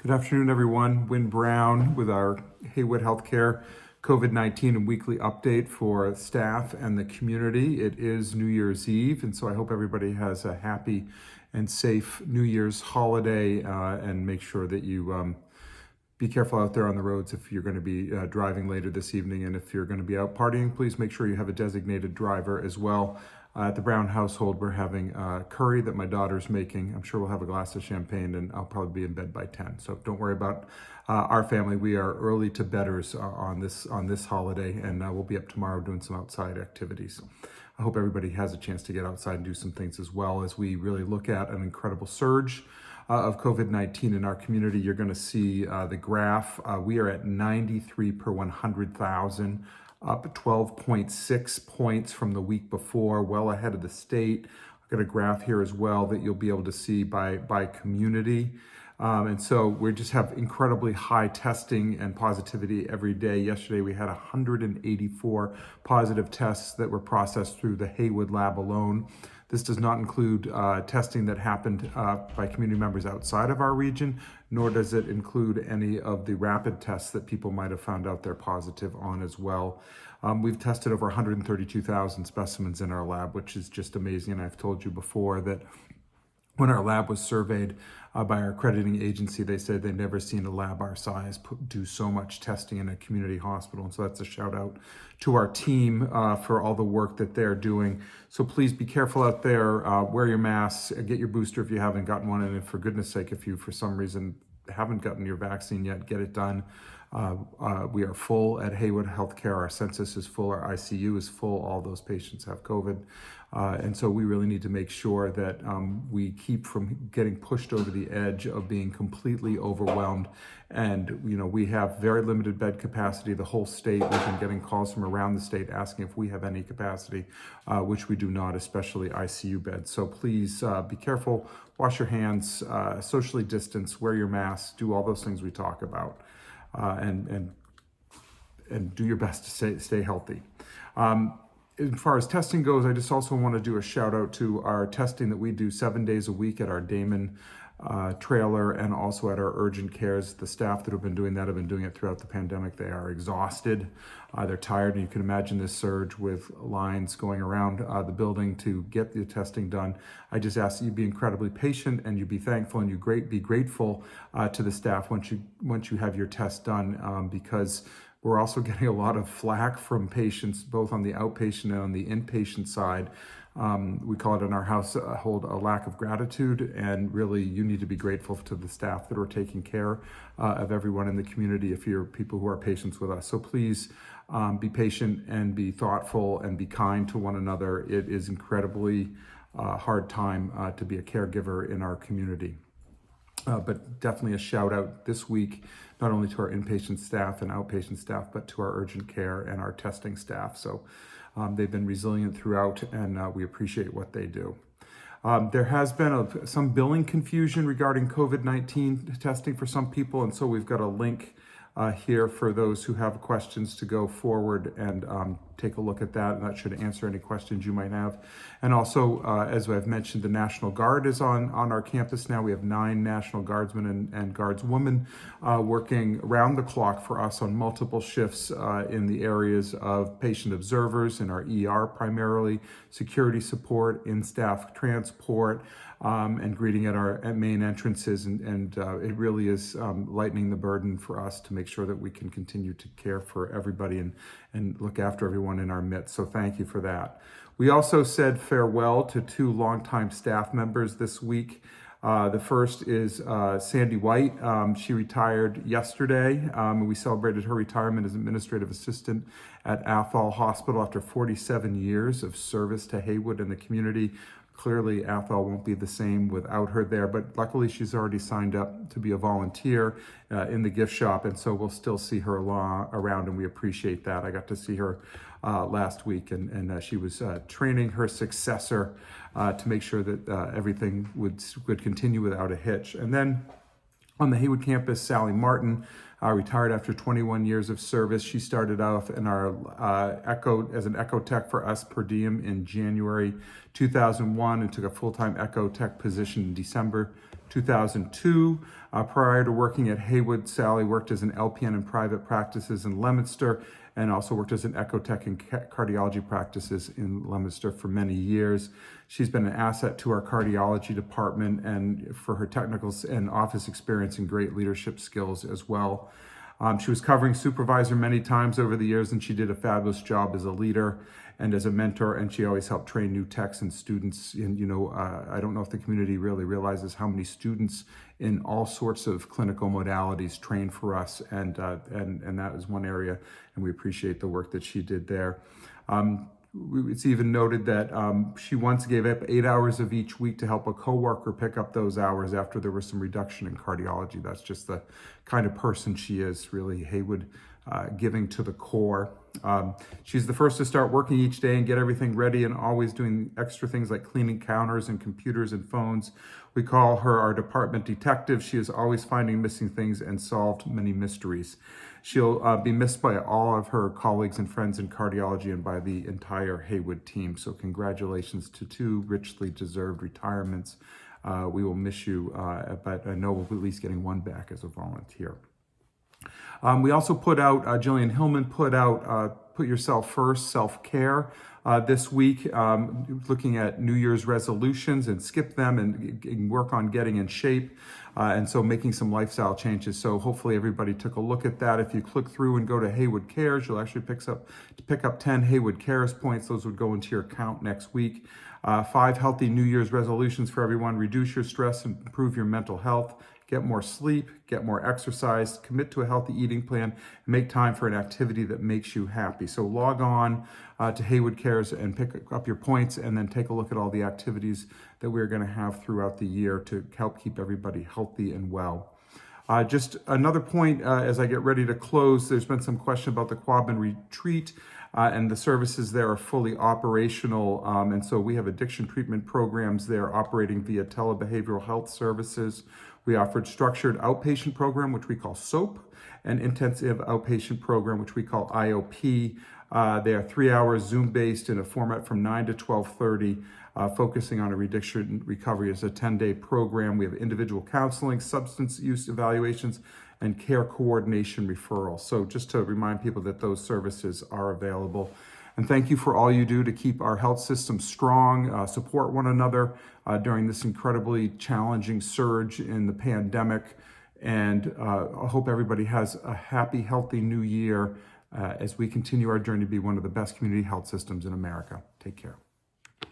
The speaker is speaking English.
Good afternoon, everyone. Wynn Brown with our Heywood Healthcare COVID-19 and weekly update for staff and the community. It is New Year's Eve, and so I hope everybody has a happy and safe New Year's holiday, and make sure that you be careful out there on the roads if you're going to be driving later this evening, and if you're going to be out partying, please make sure you have a designated driver as well. At the Brown household, we're having curry that my daughter's making. I'm sure we'll have a glass of champagne, and I'll probably be in bed by 10. So don't worry about our family. We are early to bedders on this holiday, and we'll be up tomorrow doing some outside activities. I hope everybody has a chance to get outside and do some things as well, as we really look at an incredible surge of COVID-19 in our community. You're going to see the graph. We are at 93 per 100,000. Up 12.6 points from the week before, well ahead of the state. I've got a graph here as well that you'll be able to see by community. And so we just have incredibly high testing and positivity every day. Yesterday we had 184 positive tests that were processed through the Heywood lab alone. This does not include testing that happened by community members outside of our region, nor does it include any of the rapid tests that people might have found out they're positive on as well. We've tested over 132,000 specimens in our lab, which is just amazing. And I've told you before that when our lab was surveyed by our accrediting agency, they said they'd never seen a lab our size do so much testing in a community hospital. And so that's a shout out to our team for all the work that they're doing. So please be careful out there, wear your masks, get your booster if you haven't gotten one. And for goodness sake, if you for some reason haven't gotten your vaccine yet, get it done. We are full at Heywood Healthcare. Our census is full, our ICU is full. All those patients have COVID. And so we really need to make sure that we keep from getting pushed over the edge of being completely overwhelmed. And, we have very limited bed capacity, the whole state. We've been getting calls from around the state asking if we have any capacity, which we do not, especially ICU beds. So please be careful, wash your hands, socially distance, wear your mask, do all those things we talk about. And do your best to stay healthy. As far as testing goes, I just also want to do a shout out to our testing that we do 7 days a week at our Damon trailer and also at our urgent cares. The staff that have been doing that have been doing it throughout the pandemic. They are exhausted. They're tired, and you can imagine this surge with lines going around the building to get the testing done. I just ask that you be incredibly patient and you be thankful and you be grateful to the staff once you have your test done, because we're also getting a lot of flack from patients, both on the outpatient and on the inpatient side. We call it in our household a lack of gratitude, and really you need to be grateful to the staff that are taking care of everyone in the community if you're people who are patients with us. So please be patient and be thoughtful and be kind to one another. It is incredibly hard time to be a caregiver in our community. But definitely a shout out this week, not only to our inpatient staff and outpatient staff, but to our urgent care and our testing staff. So they've been resilient throughout, and we appreciate what they do. There has been some billing confusion regarding COVID-19 testing for some people, and so we've got a link here for those who have questions to go forward and take a look at that, and that should answer any questions you might have. And also, as I've mentioned, the National Guard is on our campus now. We have 9 National Guardsmen and Guardswomen working around the clock for us on multiple shifts in the areas of patient observers in our ER primarily, security support, in-staff transport, and greeting at our main entrances. And it really is lightening the burden for us to make sure that we can continue to care for everybody and look after everyone in our midst. So thank you for that. We also said farewell to 2 longtime staff members this week. The first is Sandy White. She retired yesterday. We celebrated her retirement as administrative assistant at Athol Hospital after 47 years of service to Heywood and the community. Clearly, Athol won't be the same without her there, but luckily she's already signed up to be a volunteer in the gift shop, and so we'll still see her around, and we appreciate that. I got to see her last week, and she was training her successor to make sure that everything would continue without a hitch. And then on the Heywood campus, Sally Martin retired after 21 years of service. She started off in our as an echo tech for us per diem in January 2001 and took a full-time echo tech position in December 2002. Prior to working at Heywood, Sally worked as an LPN in private practices in Leominster and also worked as an ecotech in cardiology practices in Leominster for many years. She's been an asset to our cardiology department and for her technical and office experience and great leadership skills as well. She was covering supervisor many times over the years, and she did a fabulous job as a leader and as a mentor, and she always helped train new techs and students. And I don't know if the community really realizes how many students in all sorts of clinical modalities train for us, and that is one area, and we appreciate the work that she did there. It's even noted that she once gave up 8 hours of each week to help a coworker pick up those hours after there was some reduction in cardiology. That's just the kind of person she is, really. Heywood, giving to the core. She's the first to start working each day and get everything ready, and always doing extra things like cleaning counters and computers and phones. We call her our department detective. She is always finding missing things and solved many mysteries. She'll be missed by all of her colleagues and friends in cardiology and by the entire Heywood team. So congratulations to 2 richly deserved retirements. We will miss you, but I know we'll be at least getting 1 back as a volunteer. We also put out, Jillian Hillman put out Put Yourself First, Self-Care this week, looking at New Year's resolutions and skip them and work on getting in shape. And so making some lifestyle changes. So hopefully everybody took a look at that. If you click through and go to Heywood Cares, you'll actually pick up 10 Heywood Cares points. Those would go into your account next week. 5 healthy New Year's resolutions for everyone. Reduce your stress and improve your mental health. Get more sleep, get more exercise, commit to a healthy eating plan, and make time for an activity that makes you happy. So log on to Heywood Cares and pick up your points, and then take a look at all the activities that we're going to have throughout the year to help keep everybody healthy and well. Just another point as I get ready to close, there's been some question about the Quabbin Retreat. And the services there are fully operational. And so we have addiction treatment programs there operating via telebehavioral health services. We offered structured outpatient program, which we call SOAP, and intensive outpatient program, which we call IOP. They are 3 hours Zoom-based in a format from 9 to 12:30, focusing on addiction recovery. It's a 10-day program. We have individual counseling, substance use evaluations, and care coordination referral. So just to remind people that those services are available. And thank you for all you do to keep our health system strong, support one another during this incredibly challenging surge in the pandemic. And I hope everybody has a happy, healthy new year as we continue our journey to be one of the best community health systems in America. Take care.